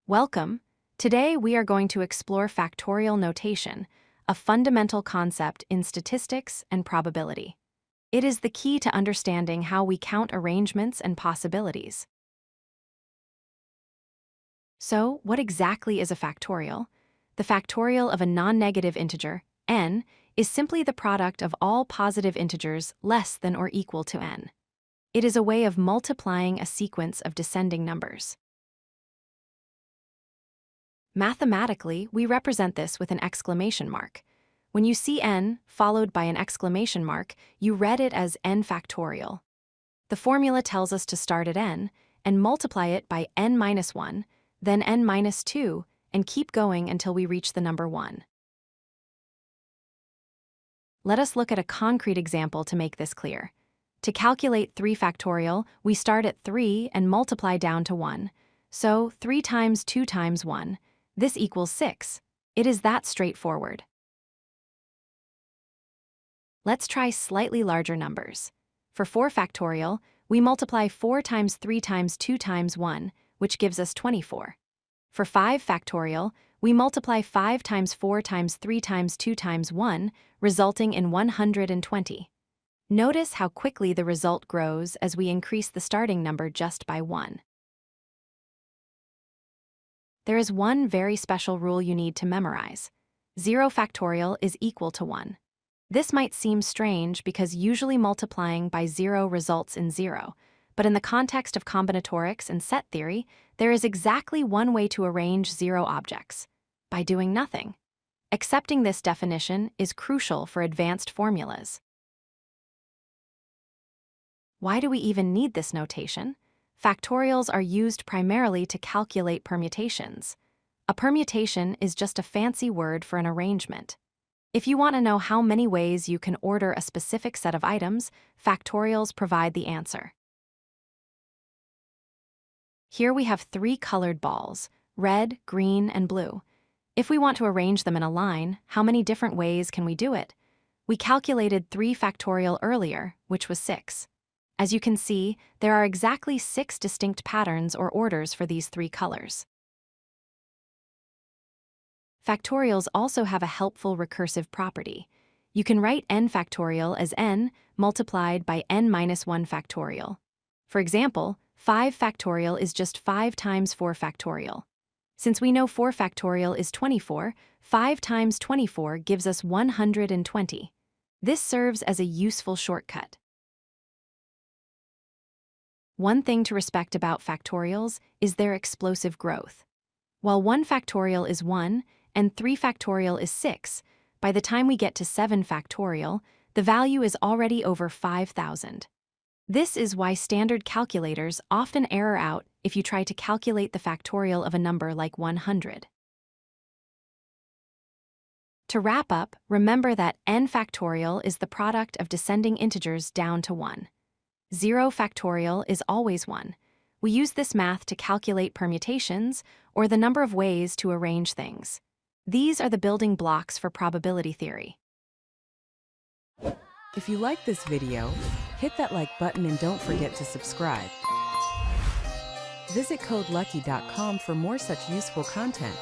Welcome. Today we are going to explore factorial notation, a fundamental concept in statistics and probability. It is the key to understanding how we count arrangements and possibilities. So, what exactly is a factorial? The factorial of a non-negative integer, n, is simply the product of all positive integers less than or equal to n. It is a way of multiplying a sequence of descending numbers. Mathematically, we represent this with an exclamation mark. When you see n followed by an exclamation mark, you read it as n factorial. The formula tells us to start at n and multiply it by n minus 1, then n minus 2, and keep going until we reach the number 1. Let us look at a concrete example to make this clear. To calculate 3 factorial, we start at 3 and multiply down to 1. So 3 times 2 times 1. This equals 6. It is that straightforward. Let's try slightly larger numbers. For 4 factorial, we multiply 4 times 3 times 2 times 1, which gives us 24. For 5 factorial, we multiply 5 times 4 times 3 times 2 times 1, resulting in 120. Notice how quickly the result grows as we increase the starting number just by 1. There is one very special rule you need to memorize. 0 factorial is equal to 1. This might seem strange because usually multiplying by 0 results in 0, but in the context of combinatorics and set theory, there is exactly one way to arrange 0 objects: by doing nothing. Accepting this definition is crucial for advanced formulas. Why do we even need this notation? Factorials are used primarily to calculate permutations. A permutation is just a fancy word for an arrangement. If you want to know how many ways you can order a specific set of items, factorials provide the answer. Here we have 3 colored balls: red, green, and blue. If we want to arrange them in a line, how many different ways can we do it? We calculated 3 factorial earlier, which was 6. As you can see, there are exactly 6 distinct patterns or orders for these 3 colors. Factorials also have a helpful recursive property. You can write n factorial as n multiplied by n minus 1 factorial. For example, 5 factorial is just 5 times 4 factorial. Since we know 4 factorial is 24, 5 times 24 gives us 120. This serves as a useful shortcut. One thing to respect about factorials is their explosive growth. While 1 factorial is 1 and 3 factorial is 6, by the time we get to 7 factorial, the value is already over 5,000. This is why standard calculators often error out if you try to calculate the factorial of a number like 100. To wrap up, remember that n factorial is the product of descending integers down to 1. 0 factorial is always 1. We use this math to calculate permutations, or the number of ways to arrange things. These are the building blocks for probability theory. If you like this video, hit that like button and don't forget to subscribe. Visit codelucky.com for more such useful content.